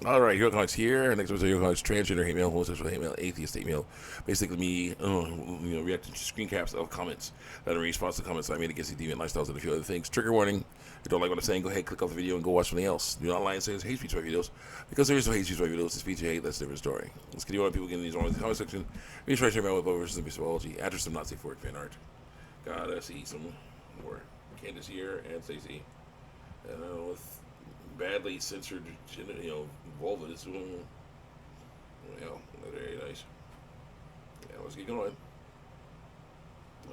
All right, Hero Comics here. Next episode, Hero Comics transgender hate mail, homosexual hate mail, atheist hate mail. Basically, me, reacting to screen caps of comments that are in response to comments I made against the deviant lifestyles and a few other things. Trigger warning: if you don't like what I'm saying, go ahead, click off the video, and go watch something else. Do not lie and say there's hate speech by videos, because there is no hate speech by videos. It's speech you hate. That's a different story. Let's continue on. People getting these wrong in the comment section. Me try to share my with versus epistemology. Address some not safe for work fan art. Gotta see some more. Candace here and Stacey. With badly censored, vulva. This one, very nice. Yeah, let's get going.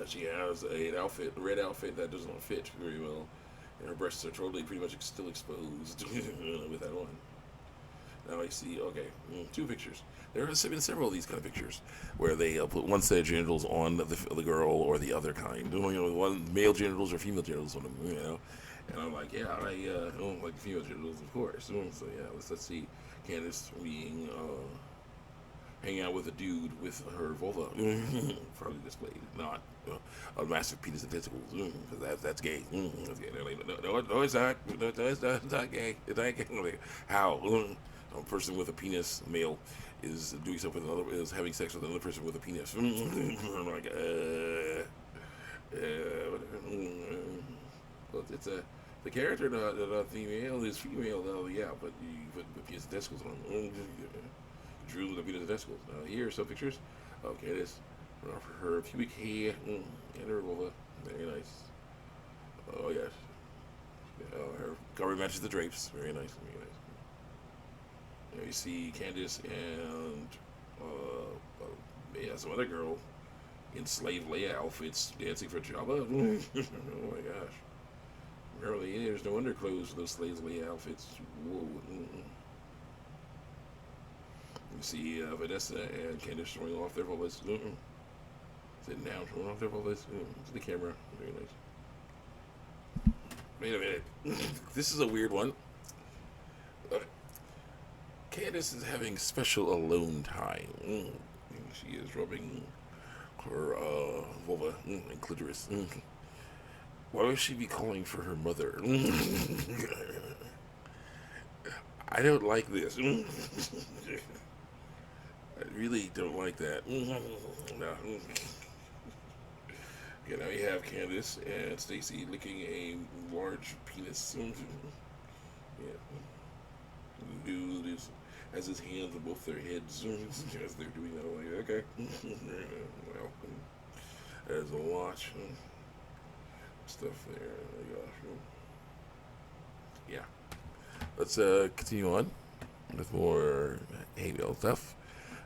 She has a red outfit that does not fit very well, and her breasts are totally, pretty much still exposed with that on. Now I see, okay, two pictures. There have been several of these kind of pictures where they put one set of genitals on the girl or the other kind. One male genitals or female genitals on them, And I'm like, yeah, I don't like female genitals, of course. So yeah, let's see Candace being hanging out with a dude with her vulva probably displayed, not a massive penis and testicles, because that's gay. That's gay. No, it's not. No, it's not gay. It's not gay. How? A person with a penis, male, is doing stuff with another, is having sex with another person with a penis. I'm like, but it's a the character, not female, is female though. Yeah, but you put the penis and testicles on. Drew the penis and testicles. Here are some pictures. Okay, this for her pubic hair and her vulva. Very nice. Oh yes. Her cover matches the drapes. Very nice. Very nice. You see Candace and some other girl in slave Leia outfits dancing for Jabba. Oh my gosh. Apparently, there's no underclothes for those slave Leia outfits. Whoa. You see Vanessa and Candace showing off their vulvas. Sitting down, showing off their vulvas to the camera. Very nice. Wait a minute. This is a weird one. Candace is having special alone time. She is rubbing her vulva and clitoris. Why would she be calling for her mother? I don't like this. I really don't like that. No. Okay, now you have Candace and Stacy licking a large penis. Yeah. Dude has his hands on both their heads as they're doing that. Like, okay. Well, there's a lot stuff there. Oh my gosh. Yeah. Let's continue on with more hate mail stuff.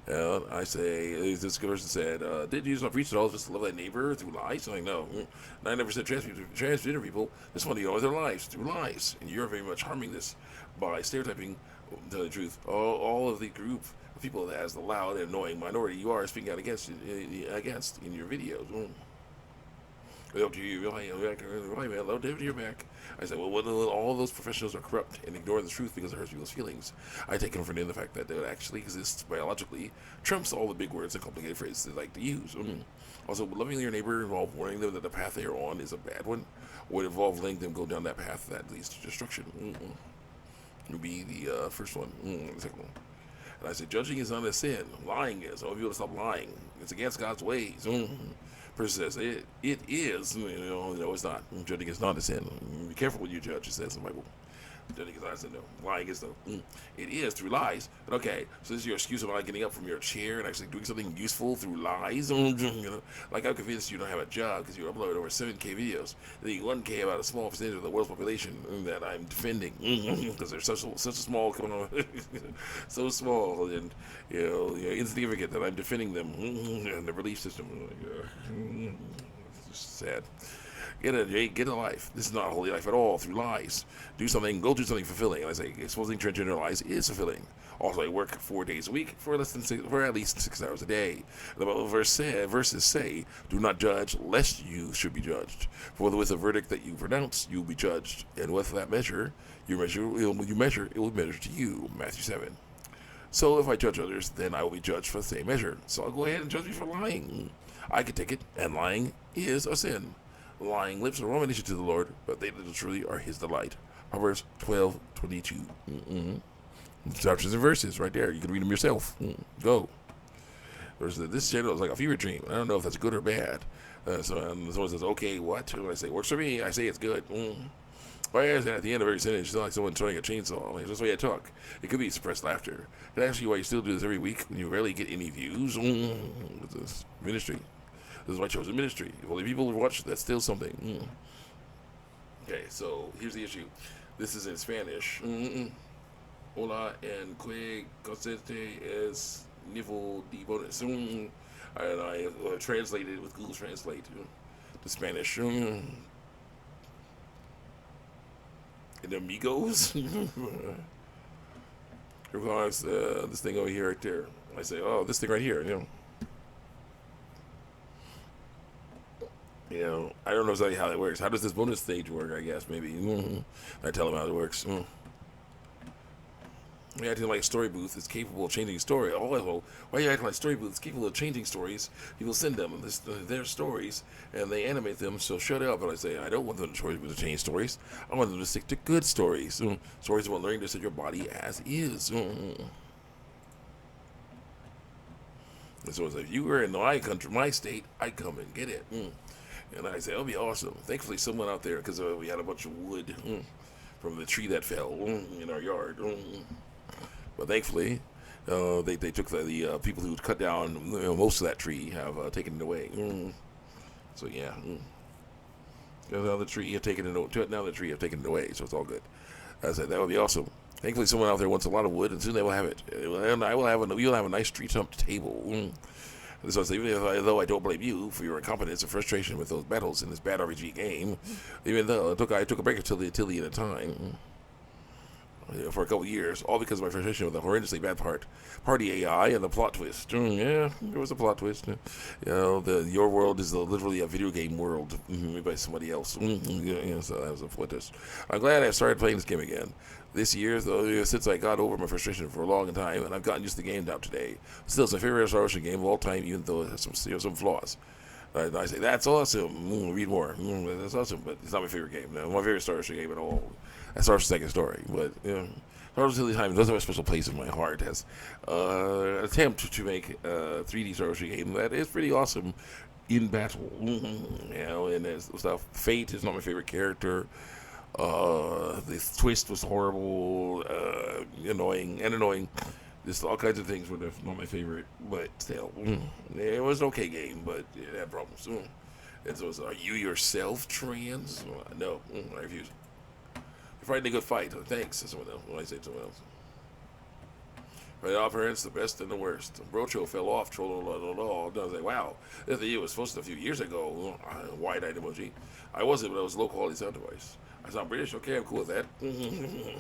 And I say, this person said, did you not preach at all just to love that neighbor through lies? I'm like, no. 99% transgender people just want to get on with their lives through lies. And you're very much harming this by stereotyping, to tell the truth, all of the group of people that has the loud and annoying minority you are speaking out against in your videos. Up to you, hello, David, you're back. I said, well, all of those professionals are corrupt and ignore the truth because it hurts people's feelings. I take comfort in the fact that it actually exists biologically, trumps all the big words and complicated phrases they like to use. Also, would loving your neighbor involve warning them that the path they are on is a bad one? Or would it involve letting them go down that path that leads to destruction? Would be the first one. The second one. And I said, judging is not a sin. Lying is. I want people to stop lying. It's against God's ways. Person says, it is. No, it's not. Judging is not a sin. Be careful when you judge, it says in the Bible. Judging is not a sin, no. Lying is, though. It is through lies. But okay, so this is your excuse of not getting up from your chair and actually doing something useful through lies? Like I'm convinced you don't have a job because you upload over 7K videos. The 1K about a small percentage of the world's population that I'm defending. Because they're such a small, so small and, insignificant that I'm defending them and the belief system. It's just sad. Get a life. This is not a holy life at all through lies. Go do something fulfilling. And I say, exposing transgender lies is fulfilling. Also, I work 4 days a week for at least 6 hours a day. The Bible verses say, do not judge lest you should be judged. For with the verdict that you pronounce, you will be judged. And with that measure, it will be measured to you. Matthew 7. So if I judge others, then I will be judged for the same measure. So I'll go ahead and judge me for lying. I can take it, and lying is a sin. Lying lips are abomination to the Lord, but they that truly are his delight. Proverbs 12:22. Chapters and verses right there. You can read them yourself. Go. This channel is like a fever dream. I don't know if that's good or bad. So someone says, okay, what? When I say, works for me, I say it's good. Why is at the end of every sentence, it's like someone throwing a chainsaw. Like, that's the way I talk. It could be suppressed laughter. Can I ask you why you still do this every week when you rarely get any views? This is ministry. This is my chosen ministry. If only people watch, that's still something. Okay, so here's the issue. This is in Spanish. Hola and que consiste es nivel de bonus. And I translated it with Google Translate to Spanish. And amigos. Here comes this thing over here right there. I say, oh, this thing right here, I don't know exactly how that works. How does this bonus stage work, I guess, maybe. I tell them how it works. You're acting like a story booth is capable of changing story. Oh, well, why are you acting like a story booth is capable of changing stories? People send them their stories, and they animate them, so shut up. And I say, I don't want them to change stories. I want them to stick to good stories. Stories about learning to set your body as is. And so if you were in my country, my state, I'd come and get it. And I say, that'll be awesome. Thankfully, someone out there, because we had a bunch of wood from the tree that fell in our yard. But thankfully, they took the people who cut down most of that tree have taken it away. So yeah, now the tree have taken it. Now the tree have taken it away. So it's all good. I said that would be awesome. Thankfully, someone out there wants a lot of wood, and soon they will have it. And you'll have a nice tree-topped table. So though I don't blame you for your incompetence and frustration with those battles in this bad RPG game, even though I took a break until the end of time. For a couple of years, all because of my frustration with the horrendously bad party AI and the plot twist. Yeah, there was a plot twist. Your world is literally a video game world made by somebody else. So that was a plot twist. I'm glad I started playing this game again. This year, though, since I got over my frustration for a long time, and I've gotten used to the game now today. Still, it's my favorite Star Wars game of all time, even though it has some flaws. I say, that's awesome. Read more. That's awesome, but it's not my favorite game. No, my favorite Star Wars game at all. That's our second story, but Star Wars Silly Time does have a special place in my heart as an attempt to make a 3D Star Wars game that is pretty awesome in battle. And there's stuff. Fate is not my favorite character. The twist was horrible, annoying. Just all kinds of things were not my favorite, but still, it was an okay game, but it had problems. And so, are you yourself trans? No, I refuse. You're fighting a good fight. Thanks to someone else. When I say to someone else. Right off parents, the best and the worst. Brocho fell off. Troll. I was like, wow. This video was posted a few years ago. Wide-eyed emoji. I wasn't, but I was a low-quality sound device. I sound British. Okay, I'm cool with that. Is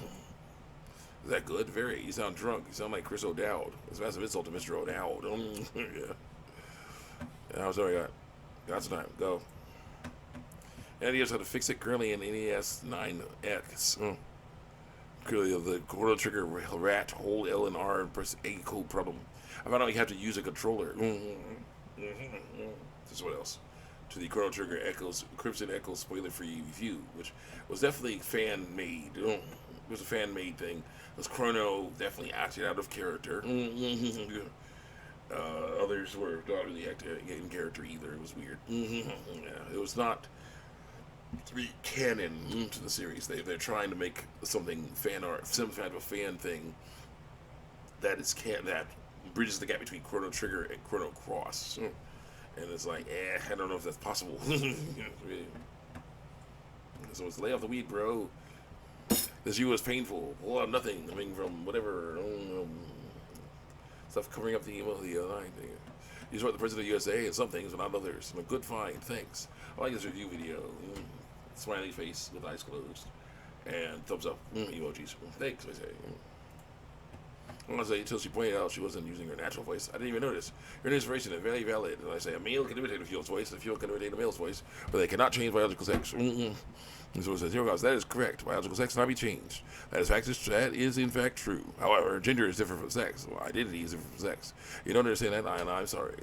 that good? Very. You sound drunk. You sound like Chris O'Dowd. It's a massive insult to Mr. O'Dowd. Yeah. How much I got? Got some time. Go. NES how to fix it currently in NES 9X. Currently, the Chrono Trigger rat, hold L and R and press A code problem. I found out you have to use a controller. This is what else? To the Chrono Trigger Crimson Echoes spoiler-free review, which was definitely fan-made. It was a fan-made thing. Because Chrono definitely acted out of character. Others were not really acting in character either. It was weird. It was not to be canon to the series. They're trying to make something fan art, some kind of a fan thing that bridges the gap between Chrono Trigger and Chrono Cross. And it's like, I don't know if that's possible. So it's lay off the weed, bro. This you was painful. Well, I'm nothing. I mean, from whatever stuff covering up the line. You support the president of the USA and some things, but not others. I'm a good find. Thanks. I like this review video. Smiley face with eyes closed, and thumbs up emojis. Thanks, I say. I say until she pointed out she wasn't using her natural voice. I didn't even notice. Her inspiration is very valid. And I say a male can imitate a female's voice, and a female can imitate a male's voice, but they cannot change biological sex. And so it says, here goes. That is correct. Biological sex cannot be changed. That is in fact true. However, gender is different from sex. Well, identity is different from sex. You don't understand that? I'm sorry.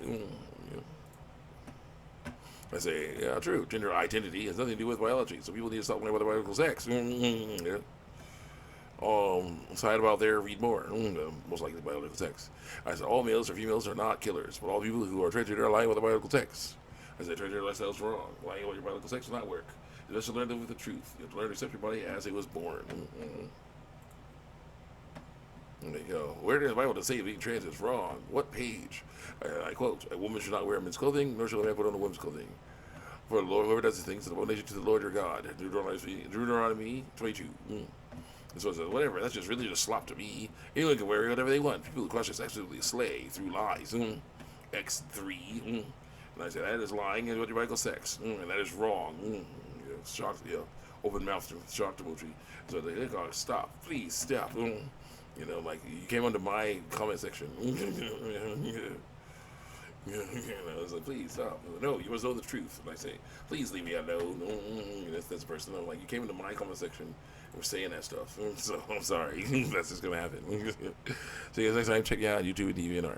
I say, yeah, true. Gender identity has nothing to do with biology, so people need to stop worrying about biological sex. Side about there, read more. Most likely biological text. I said, all males or females are not killers, but all people who are transgender are lying with the biological text. I said, transgender lifestyle is wrong. Lying about your biological sex will not work. You have to learn to live with the truth. You have to learn to accept your body as it was born. There you go. Where does the Bible to say being trans is wrong? What page? I quote, a woman should not wear men's clothing, nor shall a man put on a woman's clothing. For the Lord, whoever does these things, is an abomination to the Lord your God. Deuteronomy 22. So it says, whatever, that's just really just slop to me. Anyone can wear whatever they want. People who crush us absolutely slay through lies. X3. And I said, that is lying and what your Bible sex. And that is wrong. Shocked, open mouth shocked emoji. So they go, stop, please stop. Like you came onto my comment section. I was like, please stop. No, you must know the truth. And I say, please leave me alone. That's the person. I'm like, you came into my comment section and were saying that stuff. So I'm sorry. That's just gonna happen. See you guys next time. Check you out YouTube and DVNR.